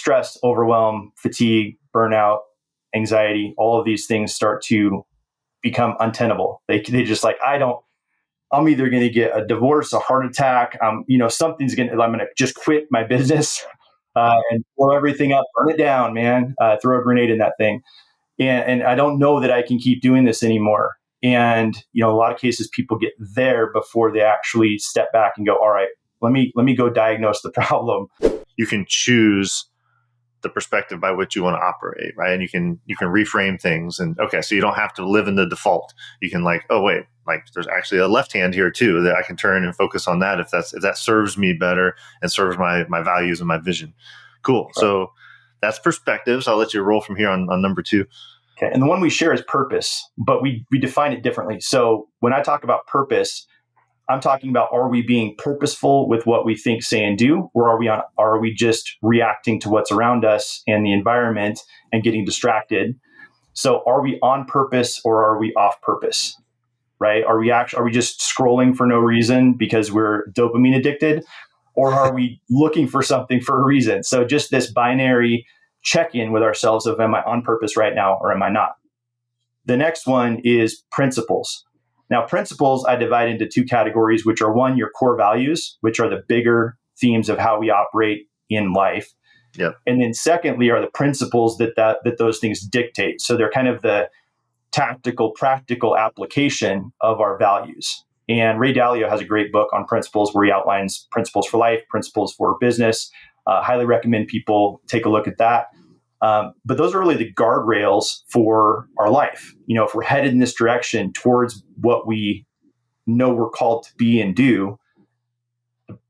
stress, overwhelm, fatigue, burnout, anxiety, all of these things start to become untenable. They just like, I'm either going to get a divorce, a heart attack. I'm going to just quit my business and blow everything up, burn it down, man, throw a grenade in that thing. And I don't know that I can keep doing this anymore. And, a lot of cases people get there before they actually step back and go, all right, let me go diagnose the problem. You can choose the perspective by which you want to operate, right? And you can reframe things. And okay, so you don't have to live in the default. You can there's actually a left hand here too that I can turn and focus on that if that serves me better and serves my values and my vision. Cool. Right. So that's perspectives. I'll let you roll from here on number 2. Okay. And the one we share is purpose, but we define it differently. So when I talk about purpose, I'm talking about, are we being purposeful with what we think, say, and do, or are we just reacting to what's around us and the environment and getting distracted? So are we on purpose or are we off purpose? Right? Are we just scrolling for no reason because we're dopamine addicted, or are we looking for something for a reason? So just this binary check-in with ourselves of, am I on purpose right now or am I not? The next one is principles. Now, principles I divide into 2 categories, which are, one, your core values, which are the bigger themes of how we operate in life. Yep. And then secondly are the principles that those things dictate. So they're kind of the tactical, practical application of our values. And Ray Dalio has a great book on principles where he outlines principles for life, principles for business. Highly recommend people take a look at that. But those are really the guardrails for our life. If we're headed in this direction towards what we know we're called to be and do,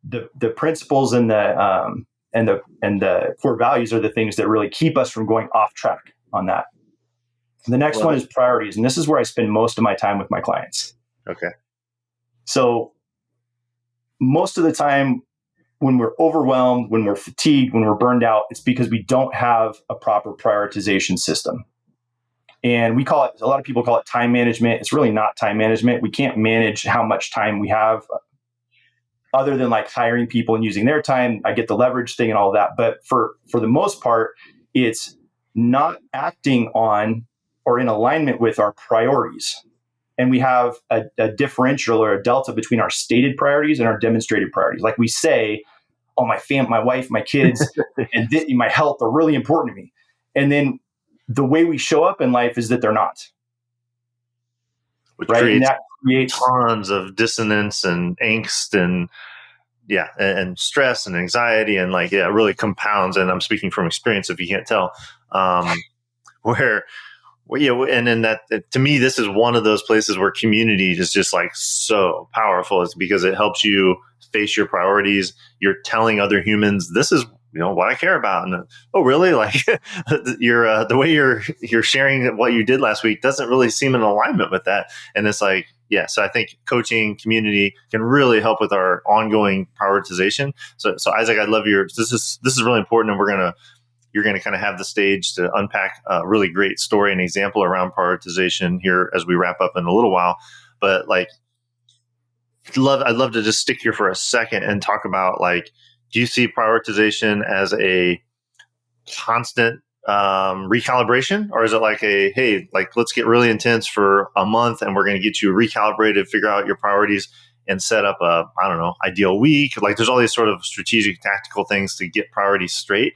the principles and the core values are the things that really keep us from going off track on that. The next one is priorities, and this is where I spend most of my time with my clients. Okay. So most of the time, when we're overwhelmed, when we're fatigued, when we're burned out, it's because we don't have a proper prioritization system. And a lot of people call it time management. It's really not time management. We can't manage how much time we have other than like hiring people and using their time. I get the leverage thing and all of that. But for the most part, it's not acting on or in alignment with our priorities. And we have a differential or a delta between our stated priorities and our demonstrated priorities. Like we say, oh, my wife, my kids, and my health are really important to me. And then the way we show up in life is that they're not. Which creates tons of dissonance and angst and stress and anxiety and it really compounds. And I'm speaking from experience if you can't tell, and then that, to me, this is one of those places where community is just so powerful. It's because it helps you face your priorities. You're telling other humans, this is what I care about. And oh, really? The way you're sharing what you did last week doesn't really seem in alignment with that. And it's so I think coaching community can really help with our ongoing prioritization. So Isaac, I love this is really important, and you're going to kind of have the stage to unpack a really great story and example around prioritization here as we wrap up in a little while. But I'd love to just stick here for a second and talk about do you see prioritization as a constant recalibration, or is it let's get really intense for a month and we're going to get you recalibrated, figure out your priorities, and set up ideal week? There's all these sort of strategic, tactical things to get priorities straight.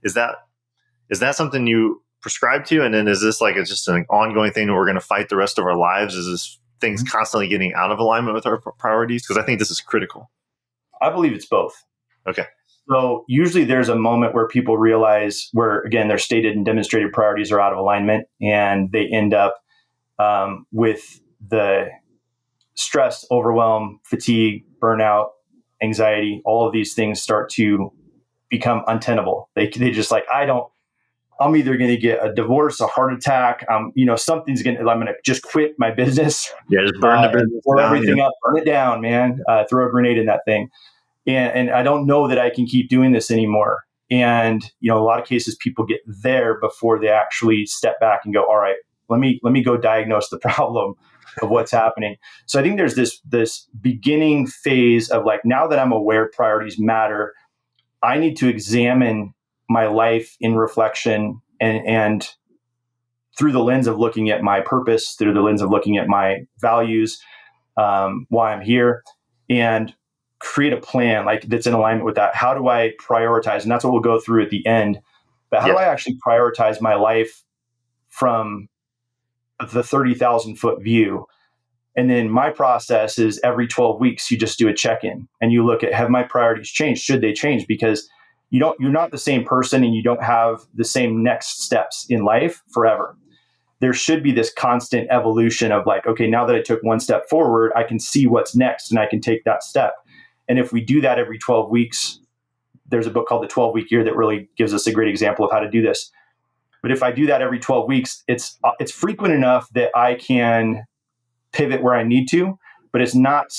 Is that something you prescribe to? And then is this it's just an ongoing thing that we're going to fight the rest of our lives? Is this things constantly getting out of alignment with our priorities? Because I think this is critical. I believe it's both. Okay. So usually there's a moment where people realize where, again, their stated and demonstrated priorities are out of alignment, and they end up with the stress, overwhelm, fatigue, burnout, anxiety. All of these things start to become untenable. They just I'm either going to get a divorce, a heart attack. I'm going to just quit my business. Yeah, just burn the business, blow everything up, burn it down, man. Throw a grenade in that thing. And I don't know that I can keep doing this anymore. And, a lot of cases people get there before they actually step back and go, all right, let me go diagnose the problem of what's happening. So I think there's this beginning phase of now that I'm aware priorities matter, I need to examine my life in reflection and through the lens of looking at my purpose, through the lens of looking at my values, why I'm here, and create a plan like that's in alignment with that. How do I prioritize? And that's what we'll go through at the end. But how do I actually prioritize my life from the 30,000 foot view? And then my process is every 12 weeks, you just do a check-in and you look at, have my priorities changed? Should they change? Because you're not the same person and you don't have the same next steps in life forever. There should be this constant evolution of like, okay, now that I took one step forward, I can see what's next and I can take that step. And if we do that every 12 weeks, there's a book called The 12-Week Year that really gives us a great example of how to do this. But if I do that every 12 weeks, it's frequent enough that I can pivot where I need to, but it's not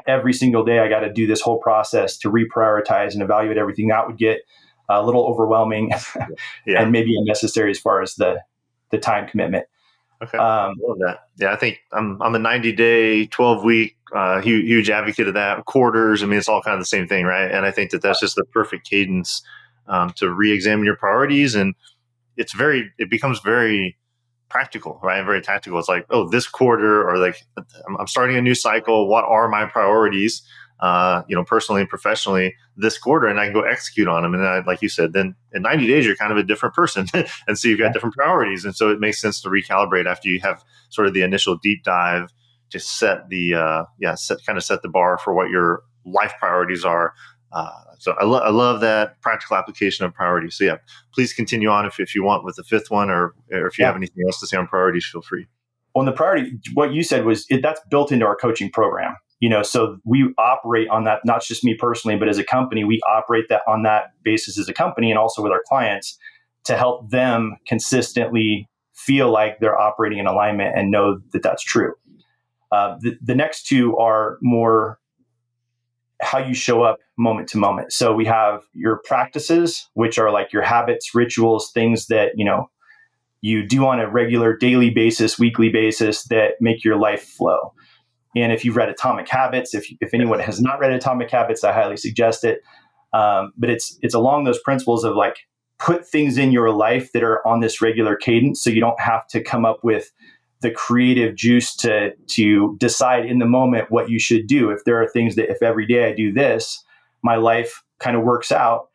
every single day I got to do this whole process to reprioritize and evaluate everything. That would get a little overwhelming and maybe unnecessary as far as the time commitment. Okay. I love that. Yeah, I think I'm a 90-day, 12-week, huge advocate of that. Quarters, I mean, it's all kind of the same thing, right? And I think that's just the perfect cadence to re-examine your priorities, and it becomes very practical, right? And very tactical. It's like, oh, this quarter, or like, I'm starting a new cycle. What are my priorities, personally and professionally this quarter? And I can go execute on them. And like you said, then in 90 days, you're kind of a different person. And so you've got different priorities. And so it makes sense to recalibrate after you have sort of the initial deep dive to set the bar for what your life priorities are. So I love that practical application of priorities. So yeah, please continue on if you want with the fifth one, or if you have anything else to say on priorities, feel free. On the priority, what you said was that's built into our coaching program. So we operate on that, not just me personally, but as a company, we operate that on that basis as a company and also with our clients to help them consistently feel like they're operating in alignment and know that that's true. The next two are more how you show up moment to moment. So we have your practices, which are like your habits, rituals, things that, you do on a regular daily basis, weekly basis that make your life flow. And if you've read Atomic Habits, if anyone has not read Atomic Habits, I highly suggest it. But it's along those principles of like, put things in your life that are on this regular cadence. So you don't have to come up with the creative juice to decide in the moment what you should do. If there are things that if every day I do this, my life kind of works out,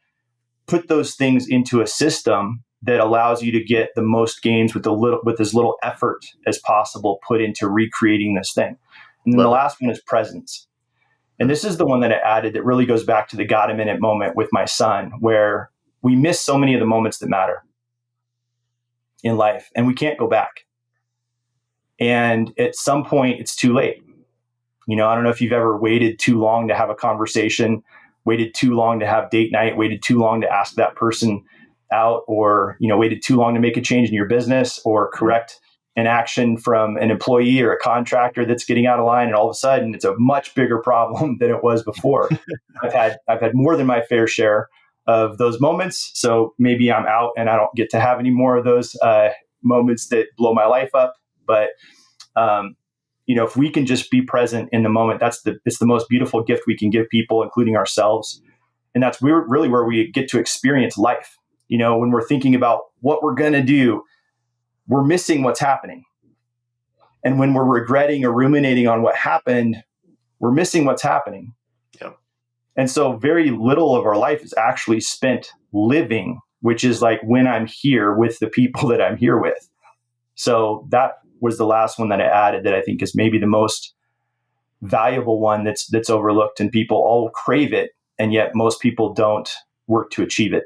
put those things into a system that allows you to get the most gains with as little effort as possible put into recreating this thing. And then the last one is presence. And this is the one that I added that really goes back to the got a minute moment with my son, where we miss so many of the moments that matter in life and we can't go back. And at some point it's too late. I don't know if you've ever waited too long to have a conversation, waited too long to have date night, waited too long to ask that person out, or, waited too long to make a change in your business or correct an action from an employee or a contractor that's getting out of line. And all of a sudden it's a much bigger problem than it was before. I've had more than my fair share of those moments. So maybe I'm out and I don't get to have any more of those moments that blow my life up. But, if we can just be present in the moment, it's the most beautiful gift we can give people, including ourselves. And that's really where we get to experience life. When we're thinking about what we're going to do, we're missing what's happening. And when we're regretting or ruminating on what happened, we're missing what's happening. Yep. And so very little of our life is actually spent living, which is like when I'm here with the people that I'm here with. So that was the last one that I added that I think is maybe the most valuable one that's overlooked, and people all crave it. And yet most people don't work to achieve it.